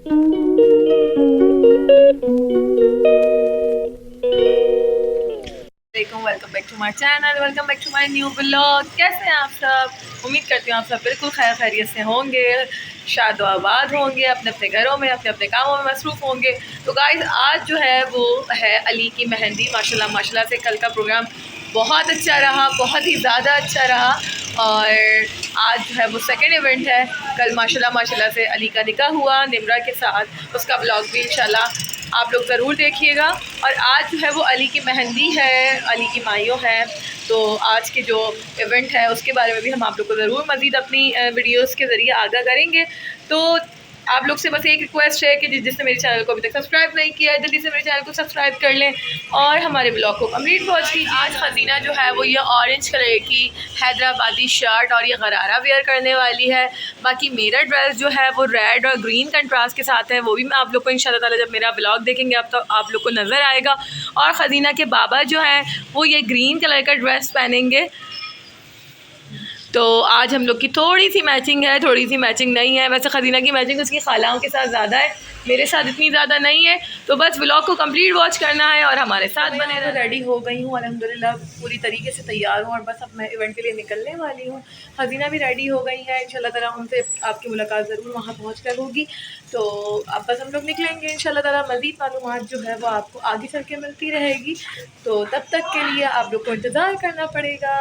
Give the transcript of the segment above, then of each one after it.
Welcome back to my channel, welcome back to my new blog. कैसे हैं आप सब? उम्मीद करती हूँ आप सब बिल्कुल खैर खैरियत से होंगे, शाद आबाद होंगे, अपने अपने घरों में अपने अपने कामों में मसरूफ़ होंगे। तो गाइस, आज जो है वो है अली की मेहंदी। माशाल्लाह माशाल्लाह से कल का प्रोग्राम बहुत अच्छा रहा, बहुत ही ज़्यादा अच्छा रहा। और आज जो है वो सेकेंड इवेंट है। कल माशाल्लाह माशाल्लाह से अली का निकाह हुआ निम्रा के साथ, उसका ब्लॉग भी इंशाल्लाह आप लोग ज़रूर देखिएगा। और आज जो है वो अली की मेहंदी है, अली की माइयों है। तो आज के जो इवेंट है उसके बारे में भी हम आप लोग को ज़रूर मज़ीद अपनी वीडियोस के ज़रिए आगाह करेंगे। तो आप लोग से बस एक रिक्वेस्ट है कि जिसने मेरे चैनल को अभी तक सब्सक्राइब नहीं किया है, जल्दी से मेरे चैनल को सब्सक्राइब कर लें और हमारे ब्लॉग को कंप्लीट वॉच कीजिए। आज खजीना जो है वो ये ऑरेंज कलर की हैदराबादी शर्ट और ये गरारा वेयर करने वाली है। बाकी मेरा ड्रेस जो है वो रेड और ग्रीन कंट्रास्ट के साथ है, वो भी मैं आप लोग को इंशाल्लाह ताला जब मेरा ब्लॉग देखेंगे अब तो आप लोग को नज़र आएगा। और खजीना के बाबा जो हैं वो ये ग्रीन कलर का ड्रेस पहनेंगे। तो आज हम लोग की थोड़ी सी मैचिंग है, थोड़ी सी मैचिंग नहीं है। वैसे खजीना की मैचिंग उसकी खालाओं के साथ ज़्यादा है, मेरे साथ इतनी ज़्यादा नहीं है। तो बस व्लॉग को कंप्लीट वॉच करना है और हमारे साथ बने रहना। रेडी हो गई हूँ अल्हम्दुलिल्लाह, पूरी तरीके से तैयार हूँ और बस अब मैं इवेंट के लिए निकलने वाली हूँ। खजीना भी रेडी हो गई है, इंशाल्लाह ताला उनसे आपकी मुलाकात ज़रूर वहाँ पहुँच कर होगी। तो अब बस हम लोग निकलेंगे इंशाल्लाह ताला। मज़ीद मालूमात जो है वो आपको आगे चल के मिलती रहेगी, तो तब तक के लिए आप लोग को इंतज़ार करना पड़ेगा।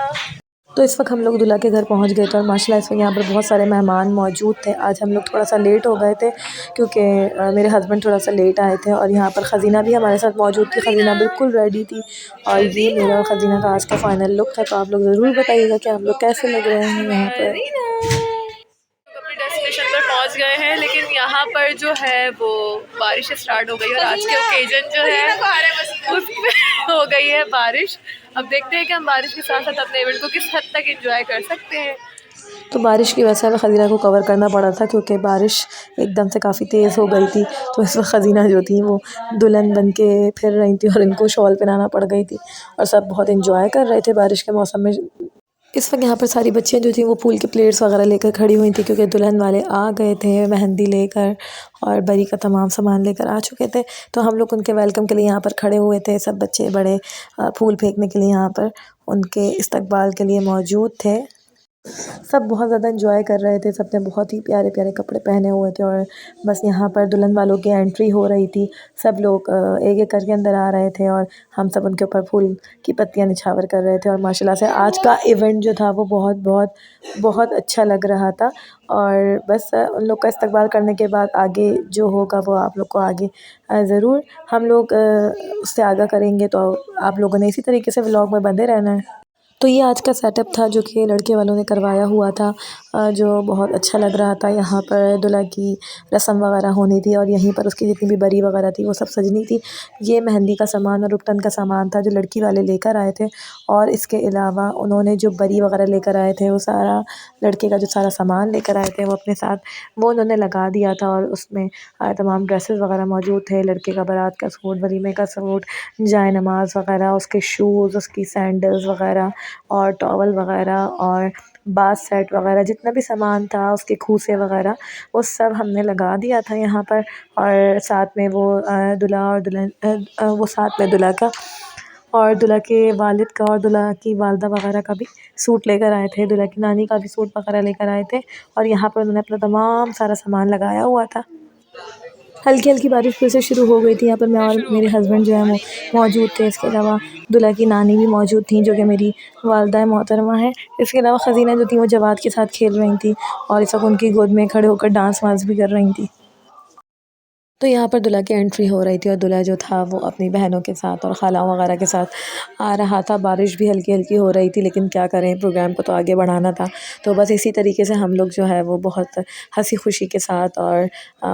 तो इस वक्त हम लोग दूल्हा के घर पहुंच गए थे और माशाल्लाह इस वक्त यहाँ पर बहुत सारे मेहमान मौजूद थे। आज हम लोग थोड़ा सा लेट हो गए थे क्योंकि मेरे हस्बैंड थोड़ा सा लेट आए थे और यहाँ पर ख़ज़ीना भी हमारे साथ मौजूद थी। ख़ज़ीना बिल्कुल रेडी थी और ये मेरा और ख़ज़ीना का आज का फ़ाइनल लुक था। तो आप लोग ज़रूर बताइएगा कि आप लोग कैसे लग रहे हैं यहाँ पर। अपने डेस्टिनेशन पर पहुंच गए हैं, लेकिन यहाँ पर जो है वो बारिश स्टार्ट हो गई है और आज के ओकेजन जो है उसमें हो गई है बारिश। अब देखते हैं कि हम बारिश के साथ साथ अपने इवेंट को किस हद तक एंजॉय कर सकते हैं। तो बारिश की वजह से हमें ख़ज़ीना को कवर करना पड़ा था क्योंकि बारिश एकदम से काफ़ी तेज़ हो गई थी। तो इस वक्त ख़ज़ीना जो थी वो दुल्हन बन के फिर रही थी और इनको शॉल पहनाना पड़ गई थी और सब बहुत एंजॉय कर रहे थे बारिश के मौसम में। इस वक्त यहाँ पर सारी बच्चियाँ जो थी वो फूल के प्लेट्स वगैरह लेकर खड़ी हुई थी क्योंकि दुल्हन वाले आ गए थे मेहंदी लेकर और बरी का तमाम सामान लेकर आ चुके थे। तो हम लोग उनके वेलकम के लिए यहाँ पर खड़े हुए थे। सब बच्चे बड़े फूल फेंकने के लिए यहाँ पर उनके इस्तकबाल के लिए मौजूद थे। सब बहुत ज़्यादा एंजॉय कर रहे थे, सबने बहुत ही प्यारे प्यारे कपड़े पहने हुए थे और बस यहाँ पर दुल्हन वालों की एंट्री हो रही थी। सब लोग एक एक करके अंदर आ रहे थे और हम सब उनके ऊपर फूल की पत्तियाँ निछावर कर रहे थे। और माशाल्लाह से आज का इवेंट जो था वो बहुत बहुत बहुत अच्छा लग रहा था। और बस उन लोग का इस्तकबाल करने के बाद आगे जो होगा वो आप लोग को आगे ज़रूर हम लोग उससे आगाह करेंगे। तो आप लोगों ने इसी तरीके से व्लॉग में बंधे रहना है। तो ये आज का सेटअप था जो कि लड़के वालों ने करवाया हुआ था, जो बहुत अच्छा लग रहा था। यहाँ पर दूल्हा की रस्म वगैरह होनी थी और यहीं पर उसकी जितनी भी बरी वगैरह थी वो सब सजनी थी। ये मेहंदी का सामान और रुकटन का सामान था जो लड़की वाले लेकर आए थे। और इसके अलावा उन्होंने जो बरी वगैरह लेकर आए थे वो सारा लड़के का जो सारा सामान लेकर आए थे वो अपने साथ वो उन्होंने लगा दिया था। और उसमें तमाम ड्रेसेस वगैरह मौजूद थे, लड़के का बारात का सूट, वलीमे का सूट, जाए नमाज़ वगैरह, उसके शूज़, उसकी सैंडल्स वगैरह और टॉवल वगैरह और बाथ सेट वगैरह जितना भी सामान था, उसके खूसे वगैरह वो सब हमने लगा दिया था यहाँ पर। और साथ में वो दूल्हा और दुल्हन वो साथ में दूल्हा का और दूल्हा के वालिद का और दूल्हा की वालदा वगैरह का भी सूट लेकर आए थे, दूल्हा की नानी का भी सूट वगैरह लेकर आए थे। और यहाँ पर उन्होंने अपना तमाम सारा सामान लगाया हुआ था। हल्की हल्की बारिश फिर से शुरू हो गई थी। यहाँ पर मैं और मेरे हस्बैंड जो है वो मौजूद थे। इसके अलावा दूल्हा की नानी भी मौजूद थी जो कि मेरी वालदा मोहतरमा है। इसके अलावा ख़ज़ीना जो थी वो जवाद के साथ खेल रही थी और इस वक्त उनकी गोद में खड़े होकर डांस वांस भी कर रही थी। तो यहाँ पर दूल्हा की एंट्री हो रही थी और दूल्हा जो था वो अपनी बहनों के साथ और खालाओं वगैरह के साथ आ रहा था। बारिश भी हल्की हल्की हो रही थी लेकिन क्या करें, प्रोग्राम को तो आगे बढ़ाना था। तो बस इसी तरीके से हम लोग जो है वो बहुत हंसी खुशी के साथ और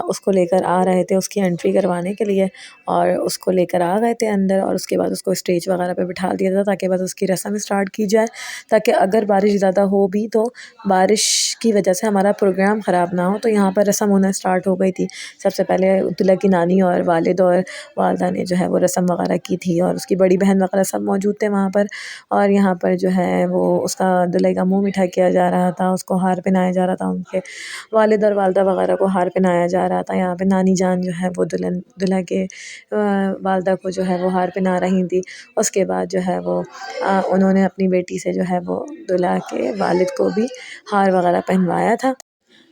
उसको लेकर आ रहे थे उसकी एंट्री करवाने के लिए। और उसको लेकर आ गए थे अंदर और उसके बाद उसको स्टेज वगैरह पे बिठा दिया था ताकि बस उसकी रस्म स्टार्ट की जाए, ताकि अगर बारिश ज़्यादा हो भी तो बारिश की वजह से हमारा प्रोग्राम ख़राब ना हो। तो यहाँ पर रस्म होना स्टार्ट हो गई थी। सबसे पहले दूल्हा की नानी और वालिद और वालदा ने जो है वो रस्म वगैरह की थी और उसकी बड़ी बहन वगैरह सब मौजूद थे वहाँ पर। और यहाँ पर जो है वो उसका दूल्हे का मुँह मीठा किया जा रहा था, उसको हार पहनाया जा रहा था, उनके वालिद और वालदा वगैरह को हार पहनाया जा रहा था। यहाँ पे नानी जान जो है वो दूल्हा के वालदा को जो है वो हार पहना रही थी। उसके बाद जो है वो उन्होंने अपनी बेटी से जो है वो दूल्हा के वालिद को भी हार वगैरह पहनवाया था।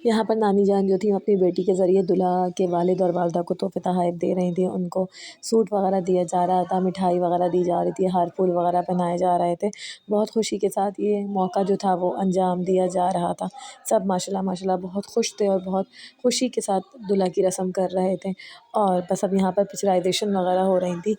यहाँ पर नानी जान जो थी अपनी बेटी के ज़रिए दूल्हा के वालिद और वालदा को तोहफ़े तोहफ़ दे रही थी। उनको सूट वगैरह दिया जा रहा था, मिठाई वगैरह दी जा रही थी, हार फूल वगैरह पहनाए जा रहे थे। बहुत खुशी के साथ ये मौका जो था वो अंजाम दिया जा रहा था। सब माशाल्लाह माशाल्लाह बहुत खुश थे और बहुत खुशी के साथ दूल्हा की रस्म कर रहे थे। और बस अब यहाँ पर पिक्चराइजेशन वगैरह हो रही थी।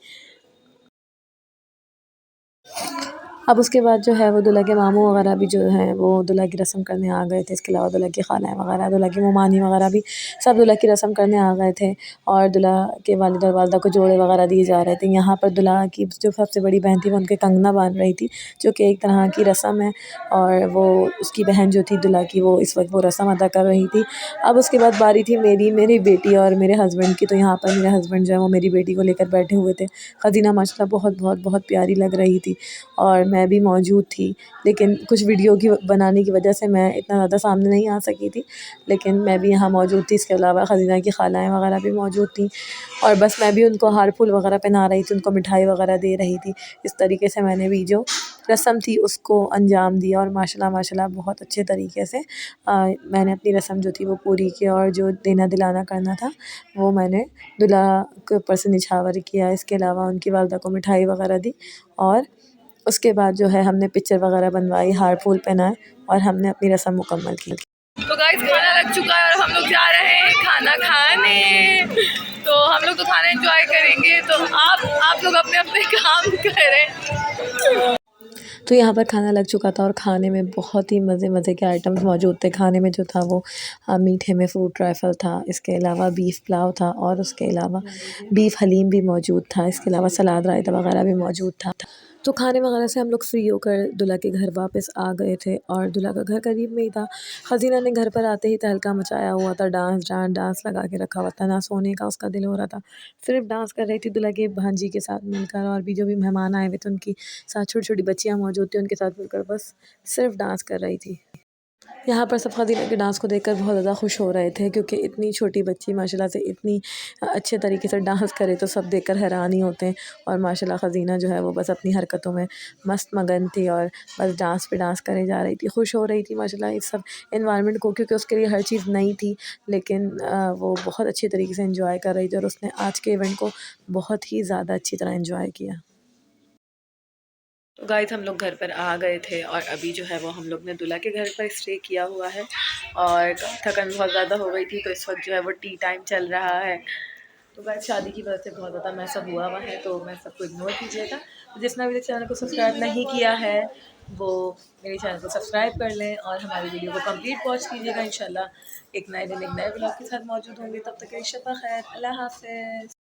अब उसके बाद जो है वो दूल्हा के मामू वगैरह भी जो हैं वो दूल्हा की रस्म करने आ गए थे। इसके अलावा दूल्हा की खालाएँ वगैरह, दूल्हा की मुमानी वगैरह भी सब दूल्हा की रस्म करने आ गए थे। और दूल्हा के वालिद और वालदा को जोड़े वगैरह दिए जा रहे थे। यहाँ पर दूल्हा की जो सबसे बड़ी बहन थी वो उनके कंगना बांध रही थी, जो कि एक तरह की रस्म है। और वो उसकी बहन जो थी दूल्हा की, वो इस वक्त वो रस्म अदा कर रही थी। अब उसके बाद बारी थी मेरी बेटी और मेरे हस्बैंड की। तो यहाँ पर मेरे हस्बैंड जो है वो मेरी बेटी को लेकर बैठे हुए थे। खजीना माशाल्लाह बहुत बहुत बहुत प्यारी लग रही थी और मैं भी मौजूद थी। लेकिन कुछ वीडियो की बनाने की वजह से मैं इतना ज़्यादा सामने नहीं आ सकी थी, लेकिन मैं भी यहाँ मौजूद थी। इसके अलावा खजीना की खालाएँ वगैरह भी मौजूद थी और बस मैं भी उनको हार फूल वगैरह पहना रही थी, उनको मिठाई वगैरह दे रही थी। इस तरीके से मैंने भी जो रस्म थी उसको अंजाम दिया और माशाल्लाह माशाल्लाह बहुत अच्छे तरीके से मैंने अपनी रस्म जो थी वो पूरी की। और जो देना दिलाना करना था वो मैंने दूल्हा के ऊपर से निछावर किया। इसके अलावा उनकी वालदा को मिठाई वगैरह दी और उसके बाद जो है हमने पिक्चर वगैरह बनवाई, हार फूल पहनाए और हमने अपनी रस्म मुकम्मल की। तो गाइस खाना लग चुका है और हम लोग जा रहे हैं खाना खाने। तो हम लोग तो खाना एंजॉय करेंगे, तो आप लोग अपने अपने काम करें। तो यहाँ पर खाना लग चुका था और खाने में बहुत ही मज़े के आइटम्स मौजूद थे। खाने में जो था वो मीठे में फ्रूट ट्राइफ़ल था, इसके अलावा बीफ पुलाव था और उसके अलावा बीफ हलीम भी मौजूद था। इसके अलावा सलाद रायता वगैरह भी मौजूद था। तो खाने वगैरह से हम लोग फ्री होकर दूल्हा के घर वापस आ गए थे और दूल्हा का घर करीब में ही था। खजीना ने घर पर आते ही तहलका मचाया हुआ था, डांस लगा के रखा हुआ था, ना सोने का उसका दिल हो रहा था। सिर्फ डांस कर रही थी दूल्हा के भांजी के साथ मिलकर, और भी जो भी मेहमान आए हुए थे उनकी साथ छोटी-छोटी बच्चियाँ मौजूद थी, उनके साथ मिलकर बस सिर्फ डांस कर रही थी। यहाँ पर सब खदीजा के डांस को देखकर बहुत ज़्यादा खुश हो रहे थे, क्योंकि इतनी छोटी बच्ची माशाल्लाह से इतनी अच्छे तरीके से डांस करे तो सब देखकर हैरान ही होते हैं। और माशाल्लाह खजीना जो है वो बस अपनी हरकतों में मस्त मगन थी और बस डांस पे डांस करे जा रही थी, खुश हो रही थी माशाल्लाह इस सब इन्वायरमेंट को, क्योंकि उसके लिए हर चीज़ नई थी। लेकिन वो बहुत अच्छे तरीके से एंजॉय कर रही थी और उसने आज के इवेंट को बहुत ही ज़्यादा अच्छी तरह एंजॉय किया। तो गाइस हम लोग घर पर आ गए थे और अभी जो है वो हम लोग ने दूल्हा के घर पर स्टे किया हुआ है और थकन बहुत ज़्यादा हो गई थी, तो इस वक्त जो है वो टी टाइम चल रहा है। तो गाइस शादी की वजह से बहुत ज़्यादा मैसअप हुआ है, तो मैं सबको इग्नोर कीजिएगा। तो जिसने मेरे चैनल को सब्सक्राइब नहीं किया है वो मेरे चैनल को सब्सक्राइब कर लें और हमारी वीडियो को कंप्लीट वॉच कीजिएगा। इंशाल्लाह एक नए दिन एक नए ब्लॉग के साथ मौजूद होंगे। तब तक के लिए शब्बा खैर, अल्लाह हाफ़िज़।